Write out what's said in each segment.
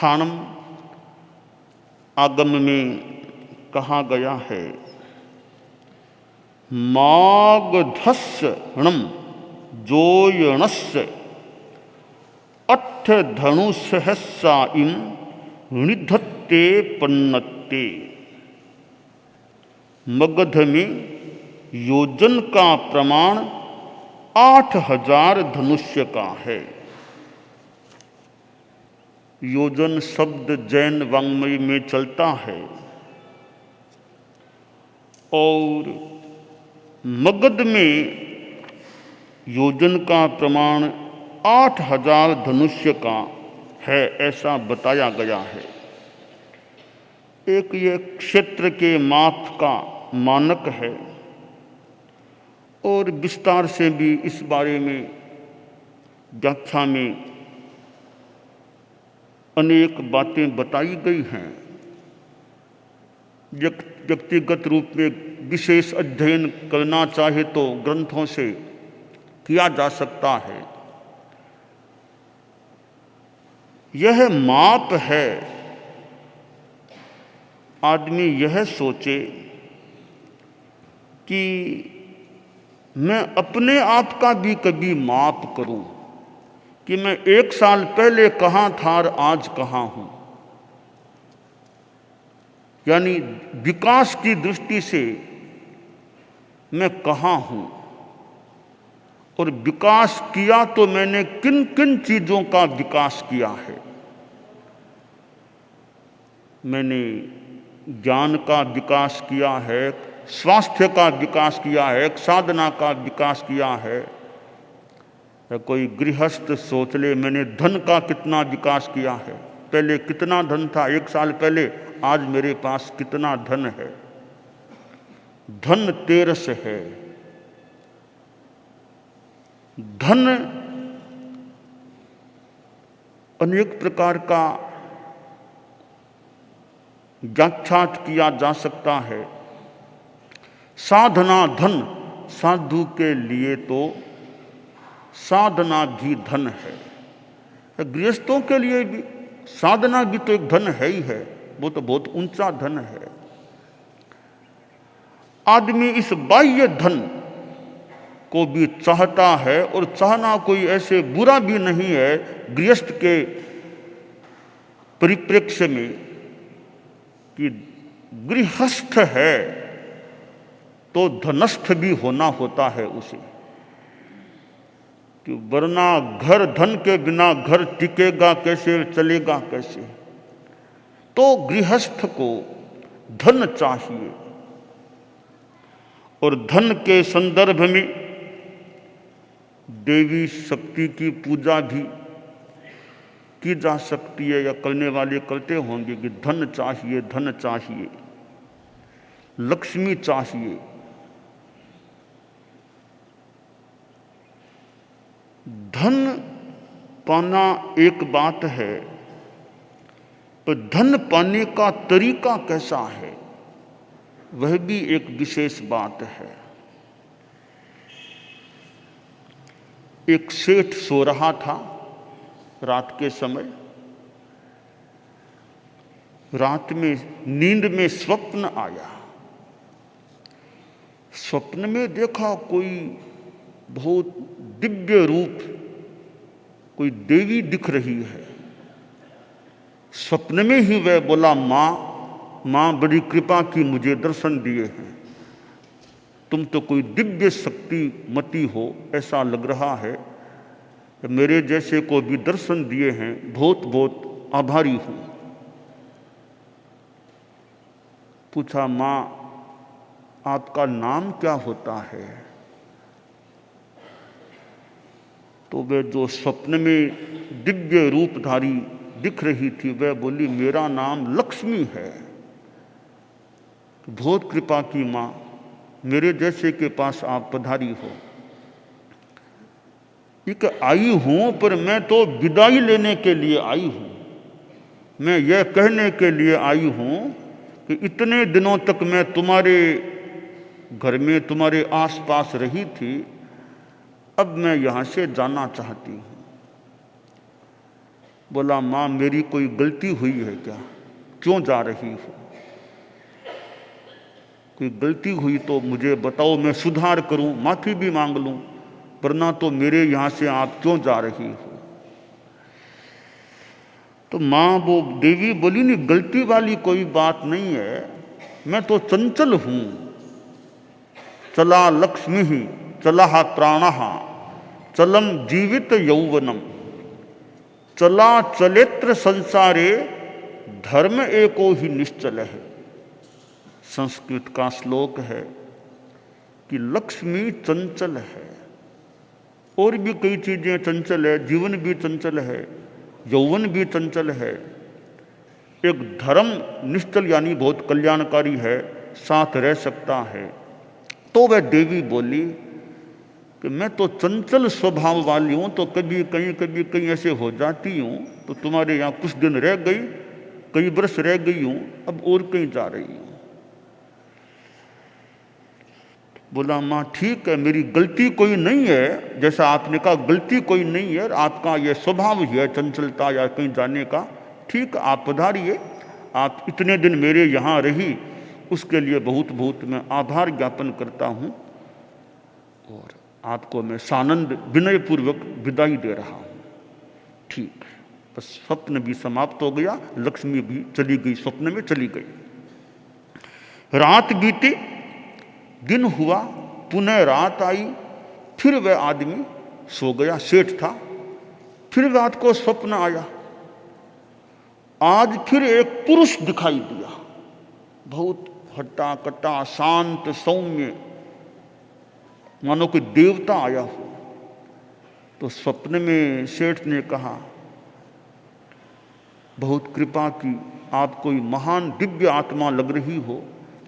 अट्ठाणम आगम में कहा गया है, मागधस्यणम जोयणस्य अट्ठ धनुसहस्राइम निधत्ते पन्नत्ते। मगध में योजन का प्रमाण 8000 धनुष्य का है। योजन शब्द जैन वाङ्मय में चलता है और मगध में योजन का प्रमाण 8000 धनुष्य का है, ऐसा बताया गया है। एक ये क्षेत्र के माप का मानक है और विस्तार से भी इस बारे में व्याख्या में अनेक बातें बताई गई हैं। व्यक्तिगत रूप में विशेष अध्ययन करना चाहे तो ग्रंथों से किया जा सकता है। यह माप है। आदमी यह सोचे कि मैं अपने आप का भी कभी माप करूं कि मैं 1 साल पहले कहाँ था और आज कहाँ हूं। यानी विकास की दृष्टि से मैं कहाँ हूं और विकास किया तो मैंने किन किन चीजों का विकास किया है। मैंने ज्ञान का विकास किया है, स्वास्थ्य का विकास किया है, साधना का विकास किया है। कोई गृहस्थ सोच ले मैंने धन का कितना विकास किया है। पहले कितना धन था 1 साल पहले, आज मेरे पास कितना धन है। धन तेरस है। धन अनेक प्रकार का व्याख्यात किया जा सकता है। साधना धन, साधु के लिए तो साधना भी धन है। गृहस्थों के लिए भी साधना भी तो एक धन है ही है, वो तो बहुत ऊंचा धन है। आदमी इस बाह्य धन को भी चाहता है और चाहना कोई ऐसे बुरा भी नहीं है। गृहस्थ के परिप्रेक्ष्य में कि गृहस्थ है तो धनस्थ भी होना होता है उसे, कि वरना घर धन के बिना घर टिकेगा कैसे, चलेगा कैसे। तो गृहस्थ को धन चाहिए और धन के संदर्भ में देवी शक्ति की पूजा भी की जा सकती है, या करने वाले करते होंगे कि धन चाहिए, धन चाहिए, लक्ष्मी चाहिए। धन पाना एक बात है, तो धन पाने का तरीका कैसा है वह भी एक विशेष बात है। एक सेठ सो रहा था रात के समय। रात में नींद में स्वप्न आया। स्वप्न में देखा कोई बहुत दिव्य रूप, कोई देवी दिख रही है। स्वप्न में ही वह बोला, माँ बड़ी कृपा की मुझे दर्शन दिए हैं। तुम तो कोई दिव्य शक्तिमती हो, ऐसा लग रहा है। मेरे जैसे को भी दर्शन दिए हैं, बहुत बहुत आभारी हूं। पूछा, माँ आपका नाम क्या होता है? तो वह जो स्वप्न में दिव्य रूपधारी दिख रही थी वह बोली, मेरा नाम लक्ष्मी है। बहुत कृपा की माँ, मेरे जैसे के पास आप पधारी हो। एक आई हूं, पर मैं तो विदाई लेने के लिए आई हूं। मैं यह कहने के लिए आई हूं कि इतने दिनों तक मैं तुम्हारे घर में तुम्हारे आसपास रही थी, अब मैं यहां से जाना चाहती हूं। बोला माँ मेरी कोई गलती हुई है क्या, क्यों जा रही हो? कोई गलती हुई तो मुझे बताओ, मैं सुधार करूं, माफी भी मांग लूं, वरना तो मेरे यहां से आप क्यों जा रही हो? तो माँ वो देवी बोली नहीं, गलती वाली कोई बात नहीं है, मैं तो चंचल हूं। चला लक्ष्मी ही चला प्राण चलम जीवित यौवनम चला चलेत्र संसारे धर्म एको ही निश्चल है। संस्कृत का श्लोक है कि लक्ष्मी चंचल है, और भी कई चीजें चंचल है, जीवन भी चंचल है, यौवन भी चंचल है। एक धर्म निश्चल यानी बहुत कल्याणकारी है, साथ रह सकता है। तो वह देवी बोली कि मैं तो चंचल स्वभाव वाली हूं, तो कभी कहीं ऐसे हो जाती हूं, तो तुम्हारे यहां कुछ दिन रह गई, कई वर्ष रह गई हूं, अब और कहीं जा रही हूं। बोला माँ ठीक है, मेरी गलती कोई नहीं है, जैसा आपने कहा गलती कोई नहीं है, आपका यह स्वभाव ही है चंचलता या कहीं जाने का। ठीक, आप पधारिए, आप इतने दिन मेरे यहाँ रही, उसके लिए बहुत बहुत मैं आभार ज्ञापन करता हूँ, और आपको मैं सानंद विनयपूर्वक विदाई दे रहा हूँ। ठीक, बस स्वप्न भी समाप्त हो गया, लक्ष्मी भी चली गई, स्वप्न में चली गई। रात बीती, दिन हुआ, पुनः रात आई, फिर वह आदमी सो गया, सेठ था। फिर रात को स्वप्न आया, आज फिर एक पुरुष दिखाई दिया, बहुत हट्टा कट्टा, शांत सौम्य, मानो कोई देवता आया हो। तो स्वप्न में सेठ ने कहा बहुत कृपा की, आप कोई महान दिव्य आत्मा लग रही हो,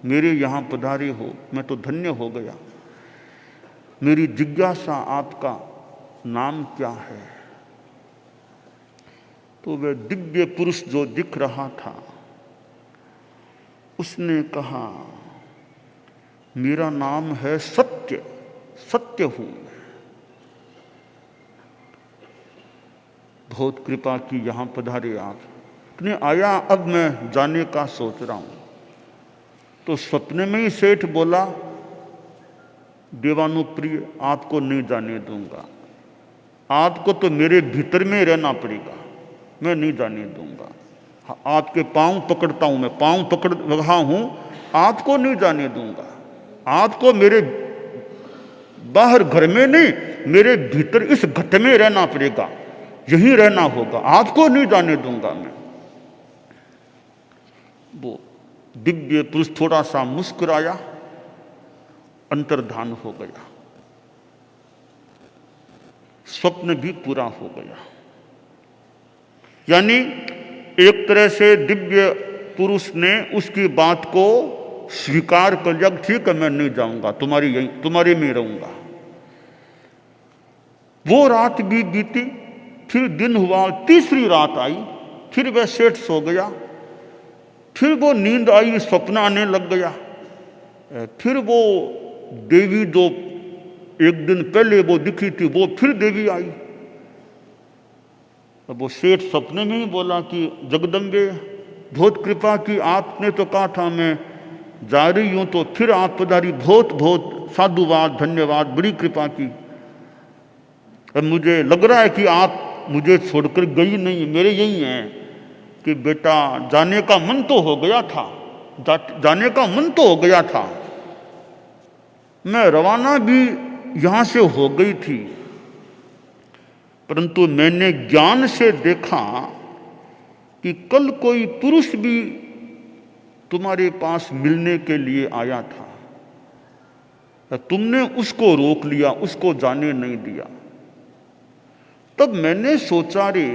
मेरे यहाँ पधारे हो, मैं तो धन्य हो गया। मेरी जिज्ञासा, आपका नाम क्या है? तो वह दिव्य पुरुष जो दिख रहा था, उसने कहा मेरा नाम है सत्य, सत्य हूं। बहुत कृपा की, यहां पधारे आप। इतने आया, अब मैं जाने का सोच रहा हूं। तो स्वप्न में ही सेठ बोला देवानुप्रिय, आपको नहीं जाने दूंगा, आपको तो मेरे भीतर में रहना पड़ेगा, मैं नहीं जाने दूंगा। आपके पांव पकड़ता हूं, मैं पांव पकड़ रहा हूं, आपको नहीं जाने दूंगा। आपको मेरे बाहर घर में नहीं, मेरे भीतर इस घट में रहना पड़ेगा, यहीं रहना होगा, आपको नहीं जाने दूंगा मैं। वो दिव्य पुरुष थोड़ा सा मुस्कुराया, अंतर्धान हो गया, स्वप्न भी पूरा हो गया। यानी एक तरह से दिव्य पुरुष ने उसकी बात को स्वीकार कर लिया, ठीक है मैं नहीं जाऊंगा, तुम्हारे में रहूंगा। वो रात भी बीती, फिर दिन हुआ, तीसरी रात आई, फिर वह सेठ सो गया, फिर वो नींद आई, स्वप्न आने लग गया। फिर वो देवी जो एक दिन पहले वो दिखी थी, वो फिर देवी आई। अब वो सेठ सपने में ही बोला कि जगदम्बे बहुत कृपा की, आपने तो कहा था मैं जा रही हूं, तो फिर आप पधारी, बहुत बहुत साधुवाद, धन्यवाद, बड़ी कृपा की। अब मुझे लग रहा है कि आप मुझे छोड़कर गई नहीं, मेरे यही हैं कि बेटा जाने का मन तो हो गया था, जाने का मन तो हो गया था, मैं रवाना भी यहां से हो गई थी, परंतु मैंने ज्ञान से देखा कि कल कोई पुरुष भी तुम्हारे पास मिलने के लिए आया था, तुमने उसको रोक लिया, उसको जाने नहीं दिया। तब मैंने सोचा रे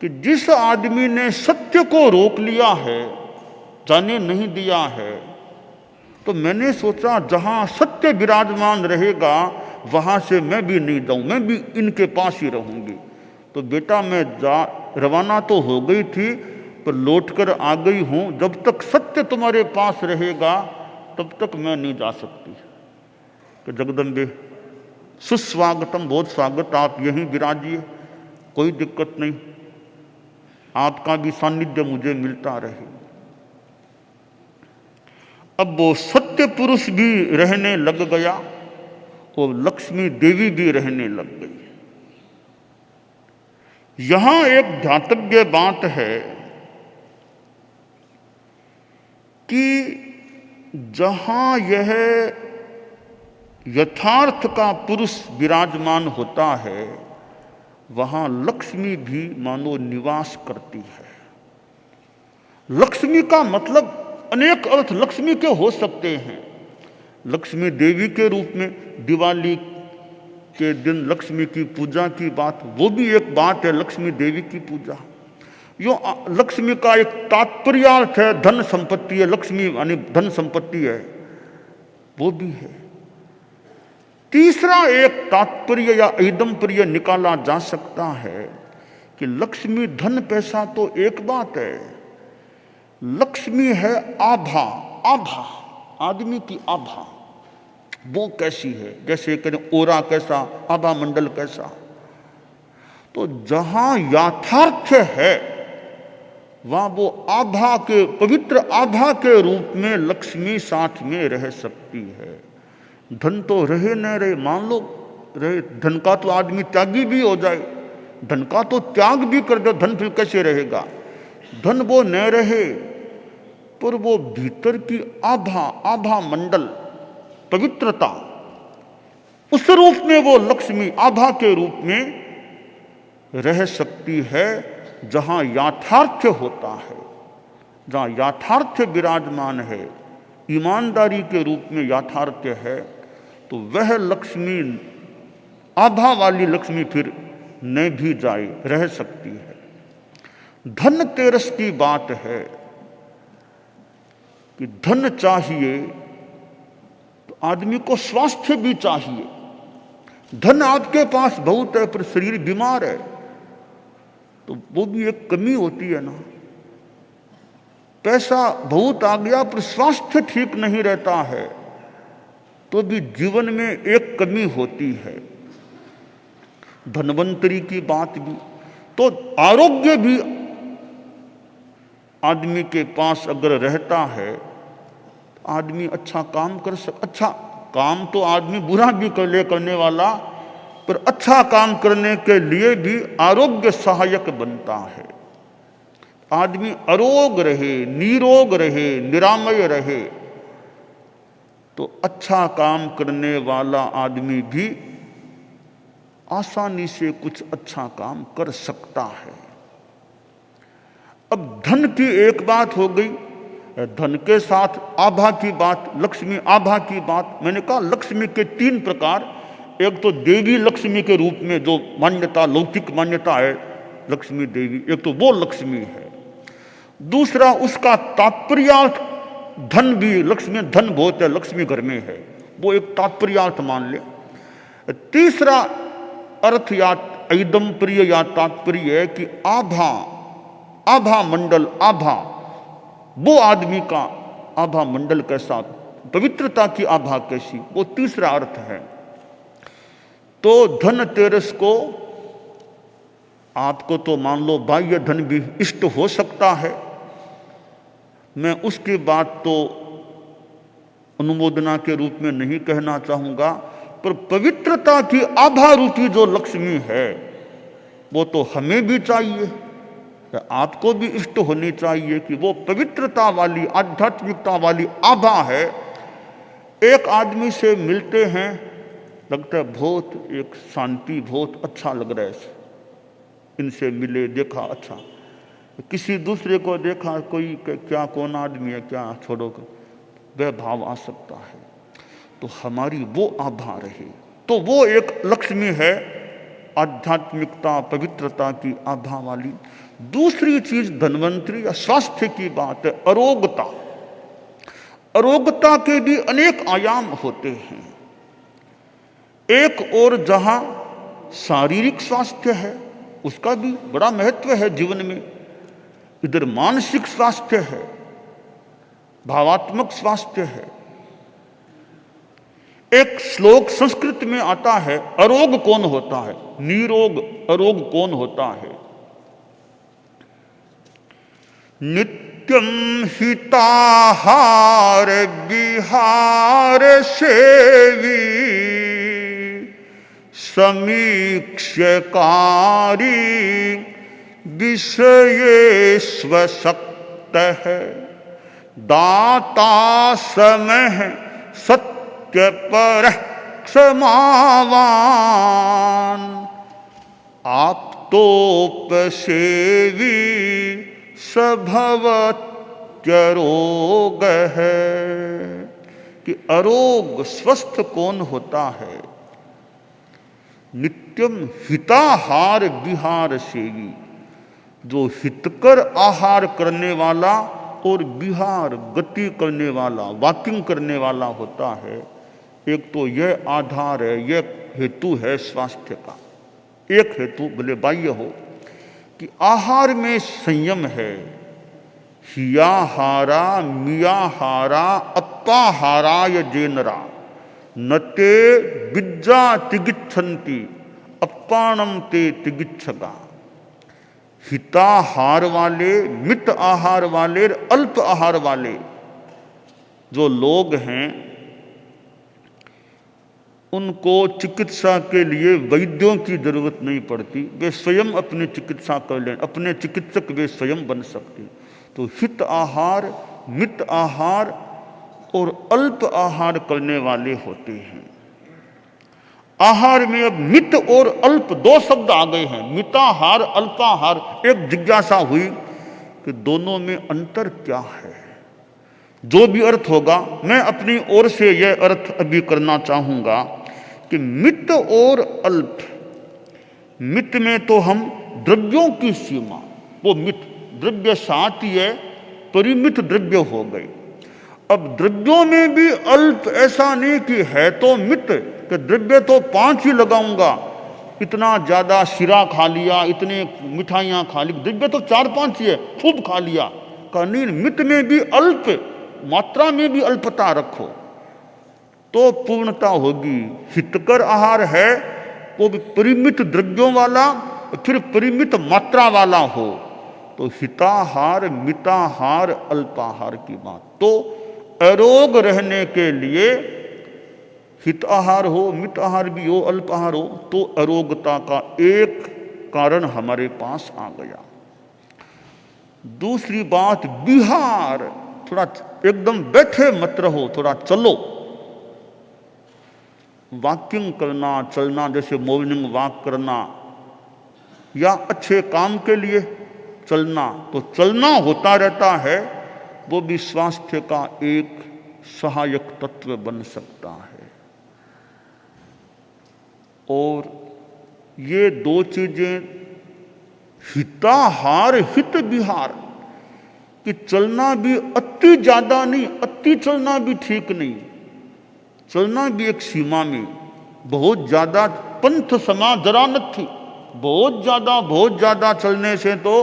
कि जिस आदमी ने सत्य को रोक लिया है, जाने नहीं दिया है, तो मैंने सोचा जहां सत्य विराजमान रहेगा वहां से मैं भी नहीं जाऊं, मैं भी इनके पास ही रहूंगी। तो बेटा मैं रवाना तो हो गई थी, पर लौटकर आ गई हूं, जब तक सत्य तुम्हारे पास रहेगा तब तक मैं नहीं जा सकती। तो जगदम्बे सुस्वागतम, बहुत स्वागत, आप यहीं विराजिए, कोई दिक्कत नहीं, आपका भी सानिध्य मुझे मिलता रहे। अब वो सत्य पुरुष भी रहने लग गया और लक्ष्मी देवी भी रहने लग गई। यहां एक ध्यातव्य बात है कि जहां यह यथार्थ का पुरुष विराजमान होता है, वहां लक्ष्मी भी मानो निवास करती है। लक्ष्मी का मतलब अनेक अर्थ लक्ष्मी के हो सकते हैं। लक्ष्मी देवी के रूप में दिवाली के दिन लक्ष्मी की पूजा की बात, वो भी एक बात है, लक्ष्मी देवी की पूजा। यो लक्ष्मी का एक तात्पर्यार्थ है, धन संपत्ति है, लक्ष्मी यानी धन संपत्ति है, वो भी है। तीसरा एक तात्पर्य या ऐदम्पर्य निकाला जा सकता है कि लक्ष्मी धन पैसा तो एक बात है, लक्ष्मी है आभा। आभा, आदमी की आभा, वो कैसी है? जैसे कहें ओरा कैसा, आभा मंडल कैसा। तो जहां याथार्थ है वहां वो आभा के, पवित्र आभा के रूप में लक्ष्मी साथ में रह सकती है। धन तो रहे न रहे, मान लो रहे, धन का तो आदमी त्यागी भी हो जाए, धन का तो त्याग भी कर दो, धन फिर कैसे रहेगा? धन वो न रहे पर वो भीतर की आभा, आभा मंडल, पवित्रता, उस रूप में वो लक्ष्मी आभा के रूप में रह सकती है। जहां याथार्थ होता है, जहां याथार्थ विराजमान है, ईमानदारी के रूप में याथार्थ है, तो वह लक्ष्मी, आभा वाली लक्ष्मी फिर न भी जाए, रह सकती है। धन तेरस की बात है कि धन चाहिए तो आदमी को स्वास्थ्य भी चाहिए। धन आपके पास बहुत है पर शरीर बीमार है तो वो भी एक कमी होती है ना। पैसा बहुत आ गया पर स्वास्थ्य ठीक नहीं रहता है तो भी जीवन में एक कमी होती है। धनवंतरी की बात भी, तो आरोग्य भी आदमी के पास अगर रहता है तो आदमी अच्छा काम कर अच्छा काम तो आदमी बुरा भी करने वाला, पर अच्छा काम करने के लिए भी आरोग्य सहायक बनता है। आदमी अरोग रहे, निरोग रहे, निरामय रहे तो अच्छा काम करने वाला आदमी भी आसानी से कुछ अच्छा काम कर सकता है। अब धन की एक बात हो गई, धन के साथ आभा की बात, लक्ष्मी आभा की बात। मैंने कहा लक्ष्मी के तीन प्रकार, एक तो देवी लक्ष्मी के रूप में जो मान्यता, लौकिक मान्यता है लक्ष्मी देवी, एक तो वो लक्ष्मी है। दूसरा उसका तात्पर्यार्थ धन भी, लक्ष्मी धन बहुत है, लक्ष्मी घर में है, वो एक तात्पर्यार्थ मान ले। तीसरा अर्थ या ऐदम्पर्य या तात्पर्य है कि आभा, आभा मंडल, आभा, वो आदमी का आभा मंडल कैसा, पवित्रता की आभा कैसी, वो तीसरा अर्थ है। तो धन तेरस को आपको तो मान लो बाह्य धन भी इष्ट हो सकता है, मैं उसकी बात तो अनुमोदना के रूप में नहीं कहना चाहूंगा, पर पवित्रता की आभा रूपी जो लक्ष्मी है वो तो हमें भी चाहिए, आपको भी इष्ट होनी चाहिए कि वो पवित्रता वाली, आध्यात्मिकता वाली आभा है। एक आदमी से मिलते हैं, लगता है बहुत एक शांति, बहुत अच्छा लग रहा है, इनसे मिले, देखा अच्छा, किसी दूसरे को देखा, कोई क्या कौन आदमी है, क्या छोड़ो, वह भाव आ सकता है। तो हमारी वो आभा रहे, तो वो एक लक्ष्मी है, आध्यात्मिकता, पवित्रता की आभा वाली। दूसरी चीज धनवंतरी या स्वास्थ्य की बात है, अरोगता। अरोगता के भी अनेक आयाम होते हैं। एक और जहां शारीरिक स्वास्थ्य है उसका भी बड़ा महत्व है जीवन में, इधर मानसिक स्वास्थ्य है, भावात्मक स्वास्थ्य है। एक श्लोक संस्कृत में आता है, अरोग कौन होता है, निरोग अरोग कौन होता है। नित्यम हिताहार विहार सेवी समीक्षकारी विषये स्वशक्त है दाता समह सत्य पर क्षमावान आप्तोपसेवी सभवत्यरोग है। कि अरोग स्वस्थ कौन होता है। नित्यम हिताहार विहार सेवी, जो हितकर आहार करने वाला और विहार गति करने वाला वॉकिंग करने वाला होता है। एक तो यह आधार है, यह हेतु है स्वास्थ्य का। एक हेतु भले बाह्य हो कि आहार में संयम है। हियाहारा मियाहारा अप्पाहाराय जेनरा नते विज्जा तिगिच्छन्ति अप्पाणम ते तिगिच्छगा। हिताहार वाले, मित आहार वाले, अल्प आहार वाले जो लोग हैं उनको चिकित्सा के लिए वैद्यों की जरूरत नहीं पड़ती। वे स्वयं अपनी चिकित्सा कर लें, अपने चिकित्सक वे स्वयं बन सकते। तो हित आहार, मित आहार और अल्प आहार करने वाले होते हैं। आहार में अब मित और अल्प दो शब्द आ गए हैं, मिताहार अल्पाहार। एक जिज्ञासा हुई कि दोनों में अंतर क्या है। जो भी अर्थ होगा, मैं अपनी ओर से यह अर्थ अभी करना चाहूंगा कि मित और अल्प। मित में तो हम द्रव्यों की सीमा, वो मित द्रव्य साथ ही है, परिमित द्रव्य हो गए। अब द्रव्यों में भी अल्प, ऐसा नहीं कि है तो मित कि द्रव्य तो 5 ही लगाऊंगा, इतना ज्यादा शिरा खा लिया, इतने मिठाइयां खा ली, द्रव्य तो 4-5 ही है, खूब खा लिया। नहीं, मित में भी अल्प मात्रा में भी अल्पता रखो तो पूर्णता होगी। हितकर आहार है वो भी परिमित द्रव्यों वाला, फिर परिमित मात्रा वाला हो। तो हिताहार, मिताहार, अल्पाहार की बात। तो अरोग रहने के लिए हित आहार हो, मित आहार भी हो, अल्प आहार हो, तो अरोगता का एक कारण हमारे पास आ गया। दूसरी बात विहार, थोड़ा एकदम बैठे मत रहो, थोड़ा चलो। वॉकिंग करना, चलना, जैसे मॉर्निंग वॉक करना या अच्छे काम के लिए चलना, तो चलना होता रहता है। वो भी स्वास्थ्य का एक सहायक तत्व बन सकता है। और ये दो चीजें, हिताहार हित विहार, कि चलना भी अति ज्यादा नहीं, अति चलना भी ठीक नहीं, चलना भी एक सीमा में। बहुत ज्यादा पंथ समा जरानत थी, बहुत ज्यादा चलने से तो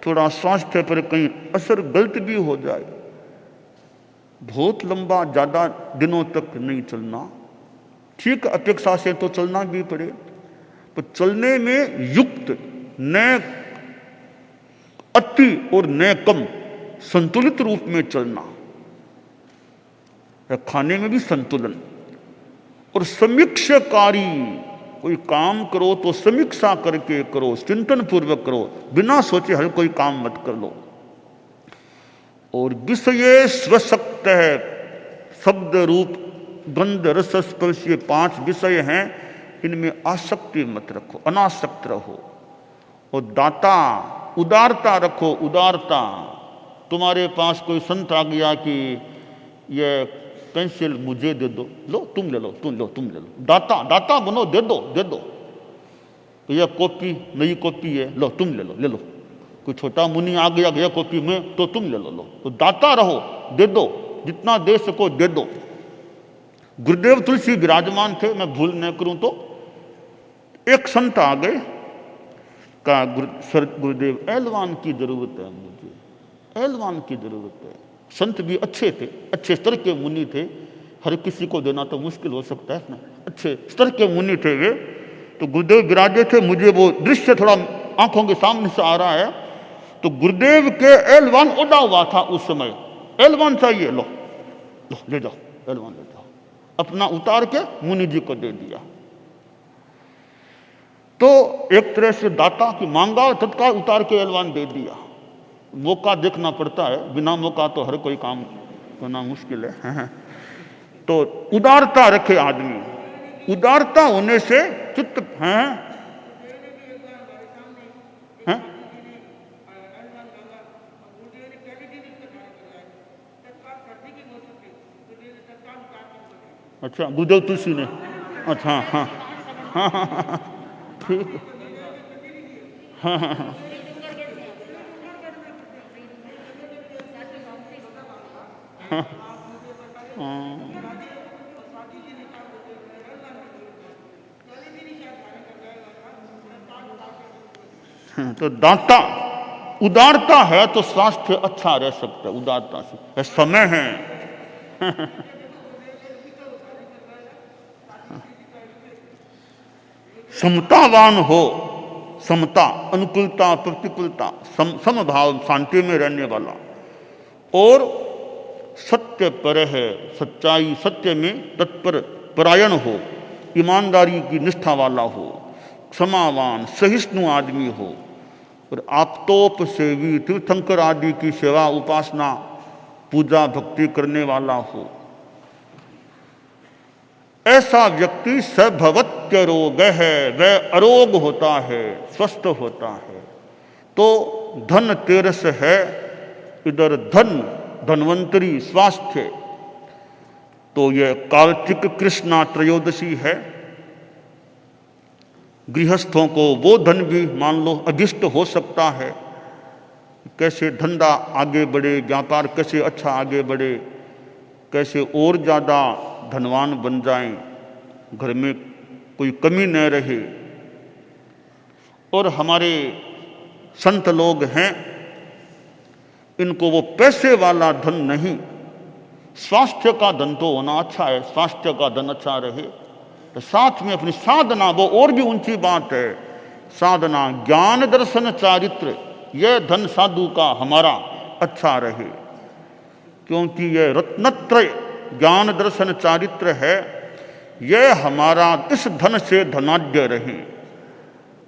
थोड़ा स्वास्थ्य पर कहीं असर गलत भी हो जाए। बहुत लंबा ज्यादा दिनों तक नहीं चलना ठीक, अपेक्षा से तो चलना भी पड़े, तो चलने में युक्त, न अति और न कम, संतुलित रूप में चलना। खाने में भी संतुलन। और समीक्षाकारी, कोई काम करो तो समीक्षा करके करो, चिंतन पूर्वक करो, बिना सोचे हर कोई काम मत कर लो। और विषय स्वशक्त है, शब्द रूप गंध रस स्पर्श, ये 5 विषय हैं, इनमें आसक्ति मत रखो, अनासक्त रहो। और दाता, उदारता रखो, उदारता। तुम्हारे पास कोई संत आ गया कि ये पेंसिल मुझे दे दो, लो तुम ले लो, तुम ले लो। दाता, दाता बनो, दे दो। तो यह कॉपी, नई कॉपी है, लो तुम ले लो। कोई छोटा मुनि आ गया यह कॉपी में, तो तुम ले लो। तो दाता रहो, दे दो, जितना दे सको दे दो। गुरुदेव तुलसी विराजमान थे, मैं भूल न करूं तो एक संत आ गए, कहा गुरुदेव एलवान की जरूरत है, मुझे एलवान की जरूरत है। संत भी अच्छे थे, अच्छे स्तर के मुनि थे, हर किसी को देना तो मुश्किल हो सकता है ना। अच्छे स्तर के मुनि थे वे, तो गुरुदेव विराजे थे। मुझे वो दृश्य थोड़ा आंखों के सामने से आ रहा है। तो गुरुदेव के एलवान उड़ा हुआ था उस समय। एलवान चाहिए, लो लो ले जाओ, एलवान ले जाओ। अपना उतार के मुनि जी को दे दिया। तो एक तरह से दाता की मांगा, तत्काल उतार के एलवान दे दिया। मौका देखना पड़ता है, बिना मौका तो हर कोई काम होना मुश्किल है। तो उदारता रखे आदमी, उदारता होने से चित्त है। अच्छा, गुरुदेव तुलसी ने, अच्छा हाँ हाँ हाँ हाँ ठीक, हाँ हाँ हाँ तो दाता उदारता है तो स्वास्थ्य अच्छा रह सकता है। उदारता से समय है। समतावान हो, समता, अनुकूलता, प्रतिकूलता, समभाव, शांति में रहने वाला, और सत्य पर है, सच्चाई, सत्य में तत्पर परायण हो, ईमानदारी की निष्ठा वाला हो, क्षमावान, सहिष्णु आदमी हो, और आप्तोप सेवी, तीर्थंकर आदि की सेवा, उपासना, पूजा, भक्ति करने वाला हो। ऐसा व्यक्ति सभवत्य रोग है, वह अरोग होता है, स्वस्थ होता है। तो धन तेरस है, इधर धन, धन्वंतरी, स्वास्थ्य, तो यह कार्तिक कृष्णा त्रयोदशी है। गृहस्थों को वो धन भी मान लो अभिष्ट हो सकता है। कैसे धंधा आगे बढ़े, व्यापार कैसे अच्छा आगे बढ़े, कैसे और ज़्यादा धनवान बन जाएं, घर में कोई कमी न रहे। और हमारे संत लोग हैं, इनको वो पैसे वाला धन नहीं, स्वास्थ्य का धन तो होना अच्छा है, स्वास्थ्य का धन अच्छा रहे तो साथ में अपनी साधना, वो और भी ऊंची बात है। साधना, ज्ञान, दर्शन, चारित्र, यह धन साधु का हमारा अच्छा रहे, क्योंकि यह रत्नत्रय ज्ञान, दर्शन, चारित्र है, यह हमारा इस धन से धनाढ्य रहे।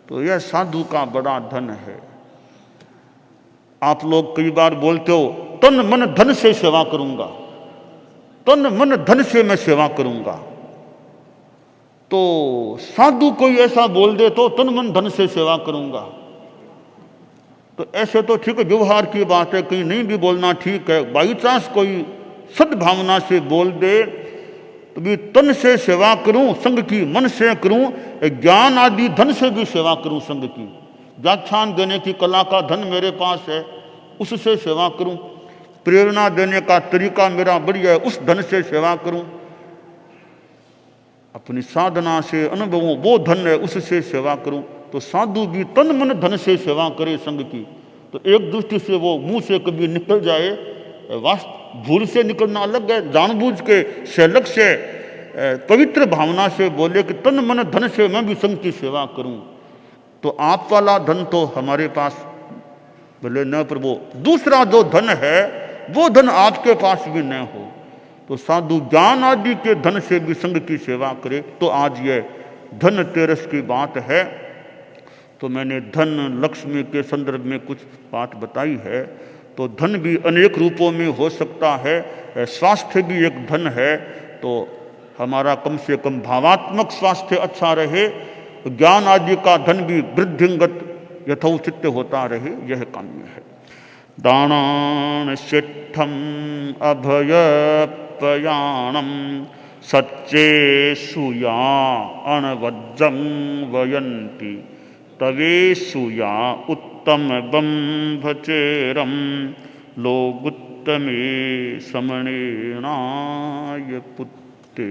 तो यह साधु का बड़ा धन है। आप लोग कई बार बोलते हो तन मन धन से सेवा करूंगा, तन मन धन से मैं सेवा करूंगा। तो साधु कोई ऐसा बोल दे तो तन मन धन से सेवा करूंगा, तो ऐसे तो ठीक है, व्यवहार की बात है, कहीं नहीं भी बोलना ठीक है। बाई चांस कोई सद्भावना से बोल दे तो भी तन से सेवा करूं, संग की, मन से करूं, ज्ञान आदि धन से भी सेवा करूं, संग की, व्याख्यान देने की कला का धन मेरे पास है, उससे सेवा करूं, प्रेरणा देने का तरीका मेरा बढ़िया है, उस धन से सेवा करूं, अपनी साधना से अनुभवों वो धन है, उससे सेवा करूं। तो साधु भी तन मन धन से सेवा करे संग की। तो एक दृष्टि से वो मुंह से कभी निकल जाए, भूल से निकलना अलग है, जानबूझ के शैलक से पवित्र भावना से बोले कि तन मन धन से मैं भी संग की सेवा करूं, तो आप वाला धन तो हमारे पास बोले न, पर वो दूसरा जो धन है वो धन आपके पास भी न हो। तो साधु ज्ञान आदि के धन से भी संग की सेवा करे। तो आज ये धन तेरस की बात है। तो मैंने धन लक्ष्मी के संदर्भ में कुछ बात बताई है। तो धन भी अनेक रूपों में हो सकता है, स्वास्थ्य भी एक धन है। तो हमारा कम से कम भावात्मक स्वास्थ्य अच्छा रहे, ज्ञान आदि का धन भी वृद्धिंगत यथोचित होता रहे, यह काम्य है। दानान शिष्ठम अभयपयाणम सच्चे सुया अणवज्जं वयन्ति तवे सुया उत्तम बंभचेरम लोगुत्तमे समणेनाय पुत्ते।